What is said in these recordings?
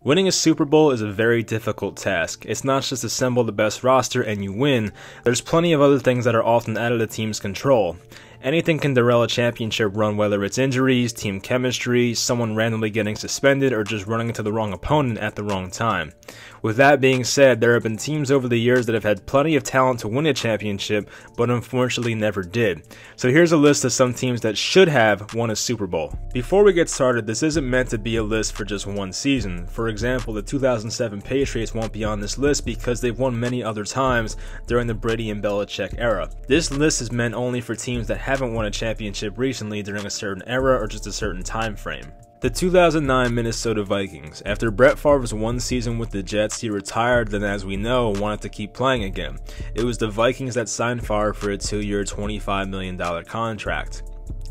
Winning a Super Bowl is a very difficult task. It's not just assemble the best roster and you win. There's plenty of other things that are often out of the team's control. Anything can derail a championship run, whether it's injuries, team chemistry, someone randomly getting suspended, or just running into the wrong opponent at the wrong time. With that being said, there have been teams over the years that have had plenty of talent to win a championship, but unfortunately never did. So here's a list of some teams that should have won a Super Bowl. Before we get started, this isn't meant to be a list for just one season. For example, the 2007 Patriots won't be on this list because they've won many other times during the Brady and Belichick era. This list is meant only for teams that haven't won a championship recently during a certain era or just a certain time frame. The 2009 Minnesota Vikings. After Brett Favre's one season with the Jets, he retired, then as we know, wanted to keep playing again. It was the Vikings that signed Favre for a 2-year, $25 million contract.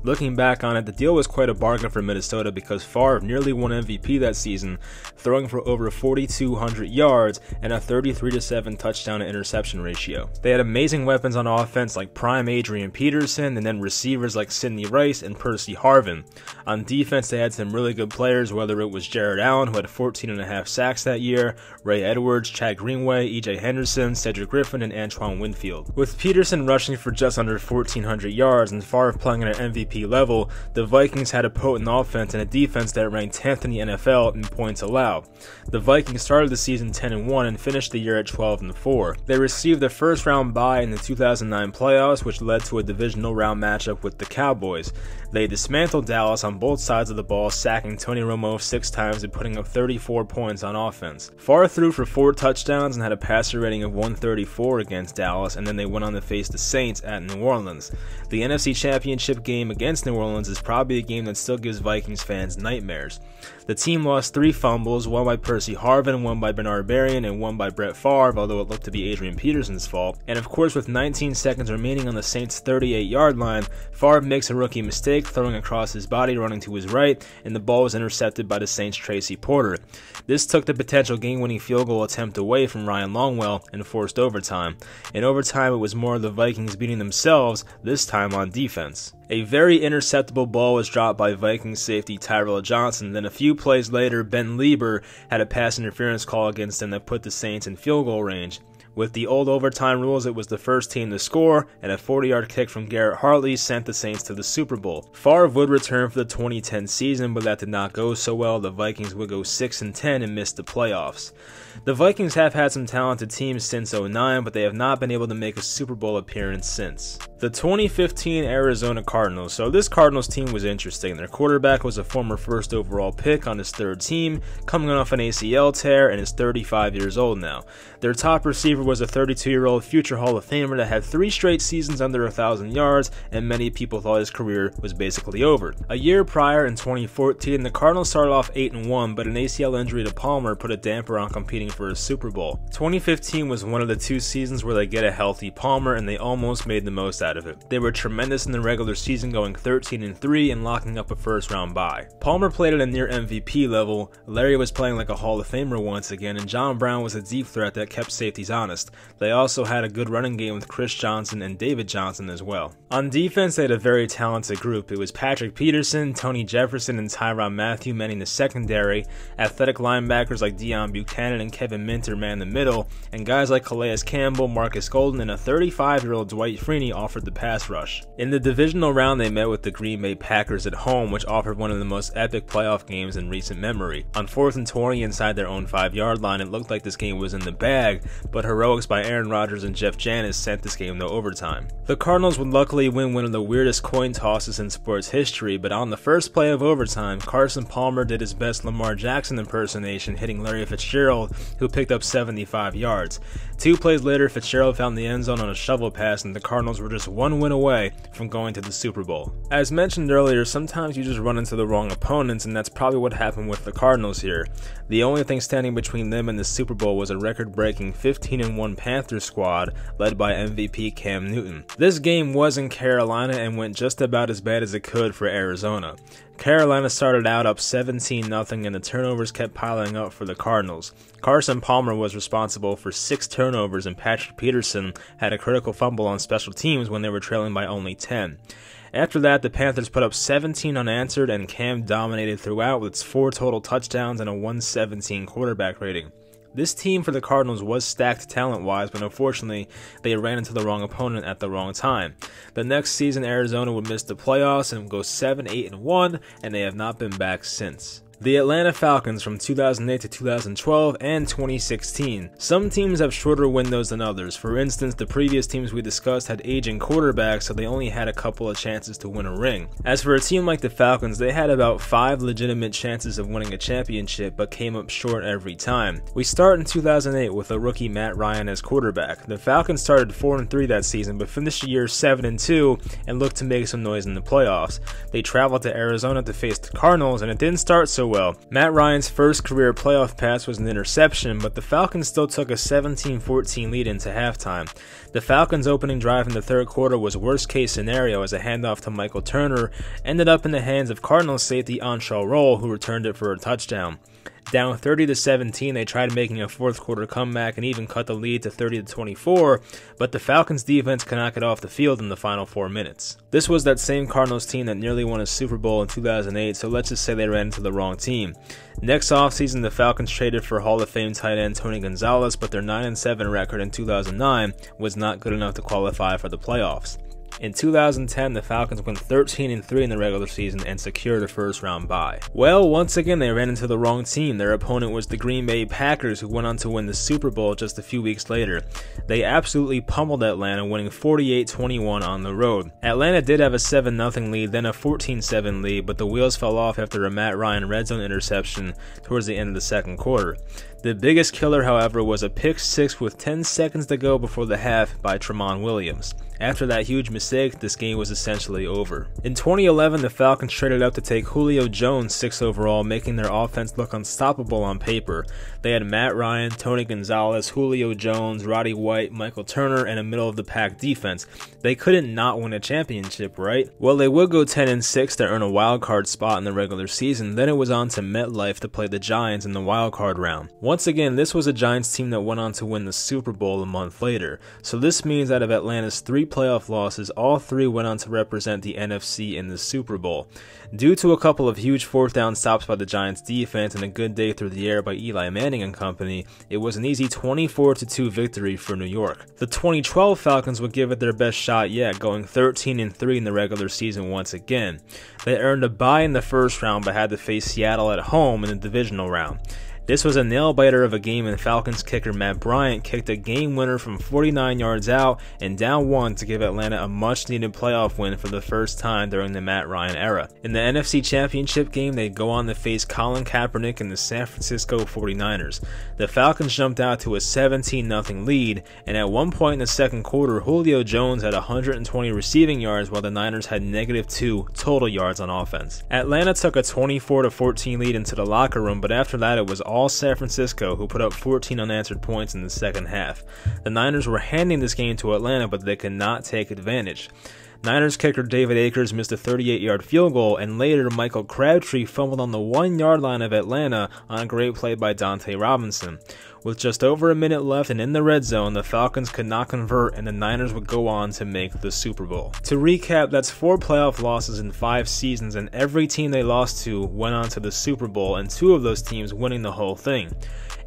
Looking back on it, the deal was quite a bargain for Minnesota because Favre nearly won MVP that season, throwing for over 4,200 yards and a 33-7 touchdown to interception ratio. They had amazing weapons on offense like prime Adrian Peterson and then receivers like Sidney Rice and Percy Harvin. On defense, they had some really good players, whether it was Jared Allen, who had 14.5 sacks that year, Ray Edwards, Chad Greenway, E.J. Henderson, Cedric Griffin, and Antoine Winfield. With Peterson rushing for just under 1,400 yards and Favre playing at an MVP level, the Vikings had a potent offense and a defense that ranked 10th in the NFL in points allowed. The Vikings started the season 10-1 and finished the year at 12-4. They received the first round bye in the 2009 playoffs, which led to a divisional round matchup with the Cowboys. They dismantled Dallas on both sides of the ball, sacking Tony Romo 6 times and putting up 34 points on offense. Favre threw for 4 touchdowns and had a passer rating of 134 against Dallas, and then they went on to face the Saints at New Orleans. The NFC Championship game against New Orleans is probably a game that still gives Vikings fans nightmares. The team lost 3 fumbles, one by Percy Harvin, one by Bernard Berrien, and one by Brett Favre, although it looked to be Adrian Peterson's fault. And of course, with 19 seconds remaining on the Saints' 38-yard line, Favre makes a rookie mistake, throwing across his body, running to his right, and the ball was intercepted by the Saints' Tracy Porter. This took the potential game-winning field goal attempt away from Ryan Longwell and forced overtime. In overtime, it was more of the Vikings beating themselves, this time on defense. A very interceptable ball was dropped by Vikings safety Tyrell Johnson. Then a few plays later, Ben Lieber had a pass interference call against him that put the Saints in field goal range. With the old overtime rules, it was the first team to score, and a 40-yard kick from Garrett Hartley sent the Saints to the Super Bowl. Favre would return for the 2010 season, but that did not go so well. The Vikings would go 6-10 and miss the playoffs. The Vikings have had some talented teams since '09, but they have not been able to make a Super Bowl appearance since. The 2015 Arizona Cardinals. So this Cardinals team was interesting. Their quarterback was a former first overall pick on his 3rd team, coming off an ACL tear, and is 35 years old now. Their top receiver was a 32-year-old future Hall of Famer that had 3 straight seasons under 1,000 yards, and many people thought his career was basically over. A year prior, in 2014, the Cardinals started off 8-1, but an ACL injury to Palmer put a damper on competing for a Super Bowl. 2015 was one of the 2 seasons where they get a healthy Palmer, and they almost made the most out of it. They were tremendous in the regular season, going 13-3 and locking up a first-round bye. Palmer played at a near MVP level, Larry was playing like a Hall of Famer once again, and John Brown was a deep threat that kept safeties honest. They also had a good running game with Chris Johnson and David Johnson as well. On defense, they had a very talented group. It was Patrick Peterson, Tony Jefferson, and Tyrann Mathieu manning the secondary, athletic linebackers like Deion Buchanan and Kevin Minter manned the middle, and guys like Calais Campbell, Marcus Golden, and a 35-year-old Dwight Freeney offered the pass rush. In the divisional round, they met with the Green Bay Packers at home, which offered one of the most epic playoff games in recent memory. On 4th and 20 inside their own 5-yard line, it looked like this game was in the bag, but heroics by Aaron Rodgers and Jeff Janis sent this game to overtime. The Cardinals would luckily win one of the weirdest coin tosses in sports history, but on the first play of overtime, Carson Palmer did his best Lamar Jackson impersonation, hitting Larry Fitzgerald, who picked up 75 yards. 2 plays later, Fitzgerald found the end zone on a shovel pass, and the Cardinals were just 1 win away from going to the Super Bowl. As mentioned earlier, sometimes you just run into the wrong opponents, and that's probably what happened with the Cardinals here. The only thing standing between them and the Super Bowl was a record-breaking 15-1 Panthers squad led by MVP Cam Newton. This game was in Carolina and went just about as bad as it could for Arizona. Carolina started out up 17-0 and the turnovers kept piling up for the Cardinals. Carson Palmer was responsible for 6 turnovers and Patrick Peterson had a critical fumble on special teams when they were trailing by only 10. After that, the Panthers put up 17 unanswered, and Cam dominated throughout with its 4 total touchdowns and a 117 quarterback rating. This team for the Cardinals was stacked talent-wise, but unfortunately, they ran into the wrong opponent at the wrong time. The next season, Arizona would miss the playoffs and go 7-8-1, and they have not been back since. The Atlanta Falcons from 2008 to 2012 and 2016. Some teams have shorter windows than others. For instance, the previous teams we discussed had aging quarterbacks, so they only had a couple of chances to win a ring. As for a team like the Falcons, they had about 5 legitimate chances of winning a championship, but came up short every time. We start in 2008 with a rookie Matt Ryan as quarterback. The Falcons started 4-3 that season, but finished the year 7-2 and looked to make some noise in the playoffs. They traveled to Arizona to face the Cardinals, and it didn't start so well. Matt Ryan's first career playoff pass was an interception, but the Falcons still took a 17-14 lead into halftime. The Falcons' opening drive in the third quarter was worst-case scenario as a handoff to Michael Turner ended up in the hands of Cardinals safety Anshel Rolle, who returned it for a touchdown. Down 30-17, they tried making a fourth quarter comeback and even cut the lead to 30-24, but the Falcons defense could not get off the field in the final 4 minutes. This was that same Cardinals team that nearly won a Super Bowl in 2008, so let's just say they ran into the wrong team. Next offseason, the Falcons traded for Hall of Fame tight end Tony Gonzalez, but their 9-7 record in 2009 was not good enough to qualify for the playoffs. In 2010, the Falcons went 13-3 in the regular season and secured a first-round bye. Well, once again, they ran into the wrong team. Their opponent was the Green Bay Packers, who went on to win the Super Bowl just a few weeks later. They absolutely pummeled Atlanta, winning 48-21 on the road. Atlanta did have a 7-0 lead, then a 14-7 lead, but the wheels fell off after a Matt Ryan red zone interception towards the end of the second quarter. The biggest killer, however, was a pick six with 10 seconds to go before the half by Tramon Williams. After that huge mistake, this game was essentially over. In 2011, the Falcons traded up to take Julio Jones 6th overall, making their offense look unstoppable on paper. They had Matt Ryan, Tony Gonzalez, Julio Jones, Roddy White, Michael Turner, and a middle-of-the-pack defense. They couldn't not win a championship, right? Well, they would go 10-6 to earn a wildcard spot in the regular season, then it was on to MetLife to play the Giants in the wildcard round. Once again, this was a Giants team that went on to win the Super Bowl a month later, so this means out of Atlanta's 3 playoff losses, all 3 went on to represent the NFC in the Super Bowl. Due to a couple of huge fourth down stops by the Giants defense and a good day through the air by Eli Manning and company, it was an easy 24-2 victory for New York. The 2012 Falcons would give it their best shot yet, going 13-3 in the regular season once again. They earned a bye in the first round but had to face Seattle at home in the divisional round. This was a nail-biter of a game, and Falcons kicker Matt Bryant kicked a game winner from 49 yards out and down 1 to give Atlanta a much-needed playoff win for the first time during the Matt Ryan era. In the NFC Championship game, they'd go on to face Colin Kaepernick and the San Francisco 49ers. The Falcons jumped out to a 17-0 lead, and at one point in the second quarter, Julio Jones had 120 receiving yards while the Niners had -2 total yards on offense. Atlanta took a 24-14 lead into the locker room, but after that it was all San Francisco, who put up 14 unanswered points in the second half. The Niners were handing this game to Atlanta, but they could not take advantage. Niners kicker David Akers missed a 38-yard field goal, and later Michael Crabtree fumbled on the 1-yard line of Atlanta on a great play by Dante Robinson. With just over a minute left and in the red zone, the Falcons could not convert, and the Niners would go on to make the Super Bowl. To recap, that's 4 playoff losses in 5 seasons, and every team they lost to went on to the Super Bowl, and 2 of those teams winning the whole thing.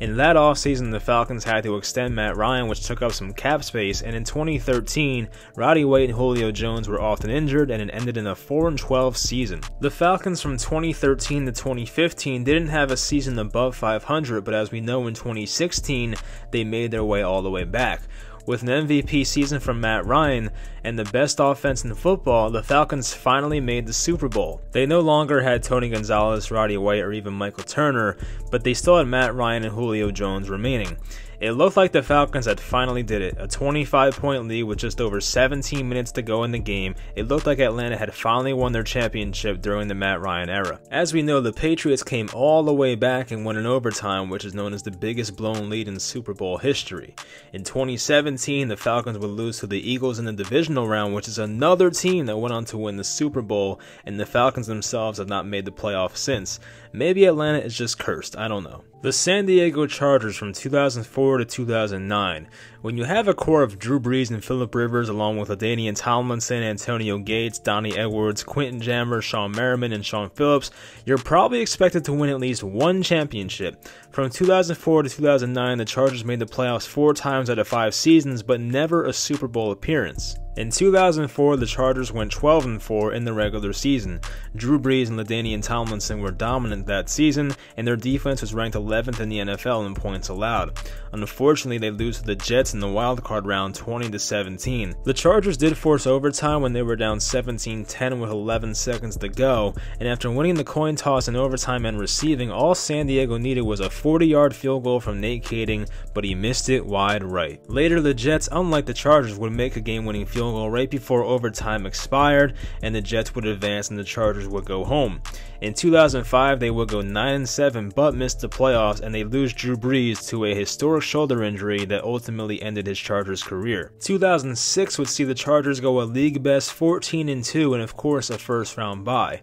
In that offseason, the Falcons had to extend Matt Ryan, which took up some cap space, and in 2013, Roddy White and Julio Jones were often injured, and it ended in a 4-12 season. The Falcons from 2013 to 2015 didn't have a season above 500, but as we know in 2016, they made their way all the way back. With an MVP season from Matt Ryan and the best offense in football, the Falcons finally made the Super Bowl. They no longer had Tony Gonzalez, Roddy White, or even Michael Turner, but they still had Matt Ryan and Julio Jones remaining. It looked like the Falcons had finally did it. A 25-point lead with just over 17 minutes to go in the game. It looked like Atlanta had finally won their championship during the Matt Ryan era. As we know, the Patriots came all the way back and won in overtime, which is known as the biggest blown lead in Super Bowl history. In 2017, the Falcons would lose to the Eagles in the divisional round, which is another team that went on to win the Super Bowl, and the Falcons themselves have not made the playoffs since. Maybe Atlanta is just cursed, I don't know. The San Diego Chargers from 2004 to 2009. When you have a core of Drew Brees and Phillip Rivers along with LaDainian Tomlinson, Antonio Gates, Donnie Edwards, Quentin Jammer, Sean Merriman, and Sean Phillips, you're probably expected to win at least one championship. From 2004 to 2009, the Chargers made the playoffs 4 times out of 5 seasons, but never a Super Bowl appearance. In 2004, the Chargers went 12-4 in the regular season. Drew Brees and LaDainian Tomlinson were dominant that season, and their defense was ranked 11th in the NFL in points allowed. Unfortunately, they lose to the Jets in the wildcard round 20-17. The Chargers did force overtime when they were down 17-10 with 11 seconds to go, and after winning the coin toss in overtime and receiving, all San Diego needed was a 40-yard field goal from Nate Kading, but he missed it wide right. Later, the Jets, unlike the Chargers, would make a game-winning field goal right before overtime expired, and the Jets would advance and the Chargers would go home. In 2005, they would go 9-7 but missed the playoffs, and they lose Drew Brees to a historic shoulder injury that ultimately ended his Chargers career. 2006 would see the Chargers go a league best 14-2 and of course a first round bye.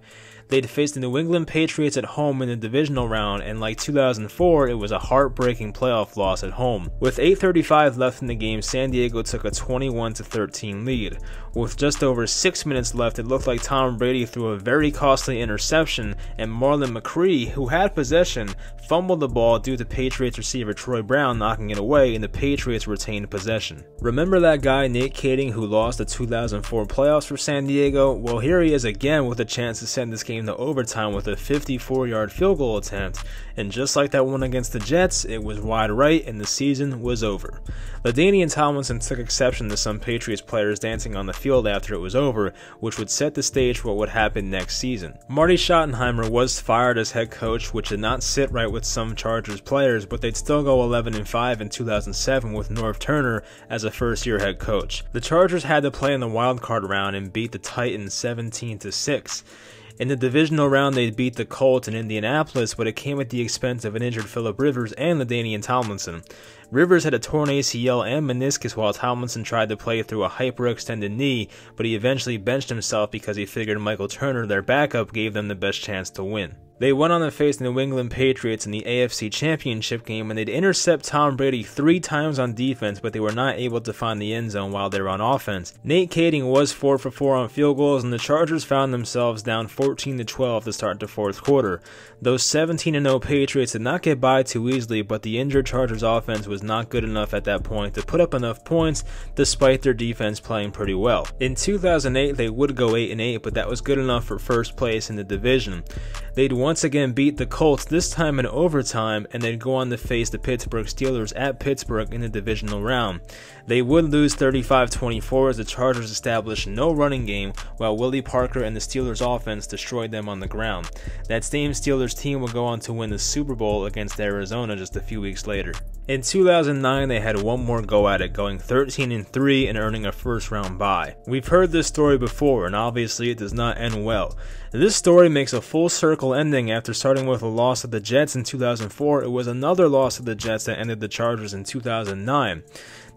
They'd face the New England Patriots at home in the divisional round, and like 2004, it was a heartbreaking playoff loss at home. With 8:35 left in the game, San Diego took a 21-13 lead. With just over 6 minutes left, it looked like Tom Brady threw a very costly interception, and Marlon McCree, who had possession, fumbled the ball due to Patriots receiver Troy Brown knocking it away, and the Patriots retained possession. Remember that guy Nate Kading who lost the 2004 playoffs for San Diego? Well, here he is again with a chance to send this game to overtime with a 54-yard field goal attempt, and just like that one against the Jets, it was wide right and the season was over. LaDainian Tomlinson took exception to some Patriots players dancing on the field after it was over, which would set the stage for what would happen next season. Marty Schottenheimer was fired as head coach, which did not sit right with some Chargers players, but they'd still go 11-5 in 2007 with Norv Turner as a first-year head coach. The Chargers had to play in the wildcard round and beat the Titans 17-6. In the divisional round, they beat the Colts in Indianapolis, but it came at the expense of an injured Phillip Rivers and LaDainian Tomlinson. Rivers had a torn ACL and meniscus while Tomlinson tried to play through a hyperextended knee, but he eventually benched himself because he figured Michael Turner, their backup, gave them the best chance to win. They went on to face the New England Patriots in the AFC Championship game, and they'd intercept Tom Brady 3 times on defense, but they were not able to find the end zone while they were on offense. Nate Kading was 4 for 4 on field goals, and the Chargers found themselves down 14-12 to start the fourth quarter. Those 17-0 Patriots did not get by too easily, but the injured Chargers offense was not good enough at that point to put up enough points despite their defense playing pretty well. In 2008, they would go 8-8, but that was good enough for first place in the division. They'd once again beat the Colts, this time in overtime, and they'd go on to face the Pittsburgh Steelers at Pittsburgh in the divisional round. They would lose 35-24 as the Chargers established no running game, while Willie Parker and the Steelers offense destroyed them on the ground. That same Steelers team would go on to win the Super Bowl against Arizona just a few weeks later. In 2009, they had one more go at it, going 13-3 and earning a first-round bye. We've heard this story before, and obviously it does not end well. This story makes a full circle ending after starting with a loss to the Jets in 2004. It was another loss to the Jets that ended the Chargers in 2009.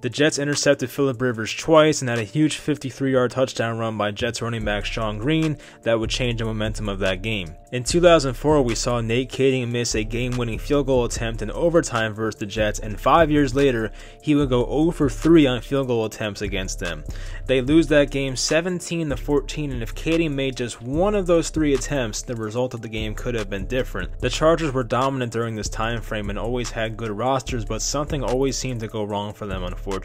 The Jets intercepted Phillip Rivers twice and had a huge 53-yard touchdown run by Jets running back Sean Green that would change the momentum of that game. In 2004, we saw Nate Kading miss a game-winning field goal attempt in overtime versus the Jets, and 5 years later, he would go 0 for 3 on field goal attempts against them. They lose that game 17-14, and if Kading made just one of those 3 attempts, the result of the game could have been different. The Chargers were dominant during this time frame and always had good rosters, but something always seemed to go wrong for them, unfortunately.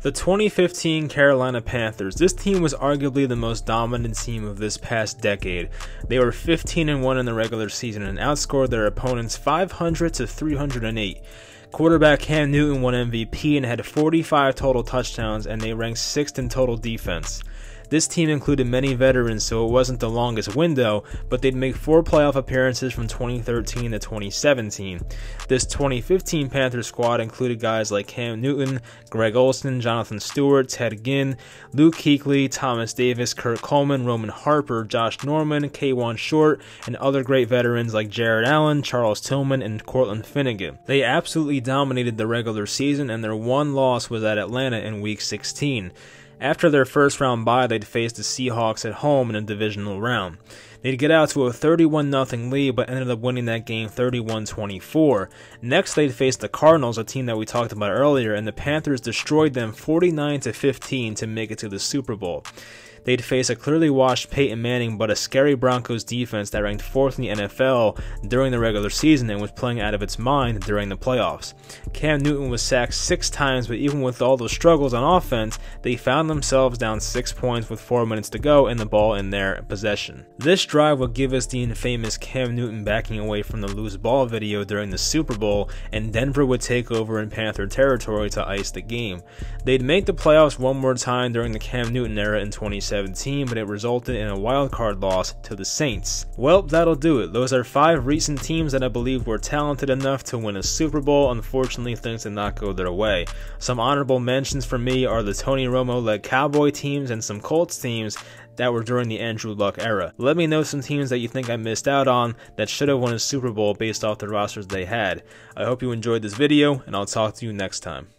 The 2015 Carolina Panthers. This team was arguably the most dominant team of this past decade. They were 15-1 in the regular season and outscored their opponents 500-308. Quarterback Cam Newton won MVP and had 45 total touchdowns, and they ranked 6th in total defense. This team included many veterans, so it wasn't the longest window, but they'd make 4 playoff appearances from 2013 to 2017. This 2015 Panthers squad included guys like Cam Newton, Greg Olsen, Jonathan Stewart, Ted Ginn, Luke Kuechly, Thomas Davis, Kurt Coleman, Roman Harper, Josh Norman, K'Wan Short, and other great veterans like Jared Allen, Charles Tillman, and Cortland Finnegan. They absolutely dominated the regular season, and their one loss was at Atlanta in Week 16. After their first round bye, they'd face the Seahawks at home in a divisional round. They'd get out to a 31-0 lead, but ended up winning that game 31-24. Next, they'd face the Cardinals, a team that we talked about earlier, and the Panthers destroyed them 49-15 to make it to the Super Bowl. They'd face a clearly washed Peyton Manning, but a scary Broncos defense that ranked 4th in the NFL during the regular season and was playing out of its mind during the playoffs. Cam Newton was sacked 6 times, but even with all those struggles on offense, they found themselves down 6 points with 4 minutes to go and the ball in their possession. This drive would give us the infamous Cam Newton backing away from the loose ball video during the Super Bowl, and Denver would take over in Panther territory to ice the game. They'd make the playoffs one more time during the Cam Newton era in 2017, but it resulted in a wildcard loss to the Saints. Well, that'll do it. Those are 5 recent teams that I believe were talented enough to win a Super Bowl. Unfortunately, things did not go their way. Some honorable mentions for me are the Tony Romo-led Cowboy teams and some Colts teams that were during the Andrew Luck era. Let me know some teams that you think I missed out on that should have won a Super Bowl based off the rosters they had. I hope you enjoyed this video, and I'll talk to you next time.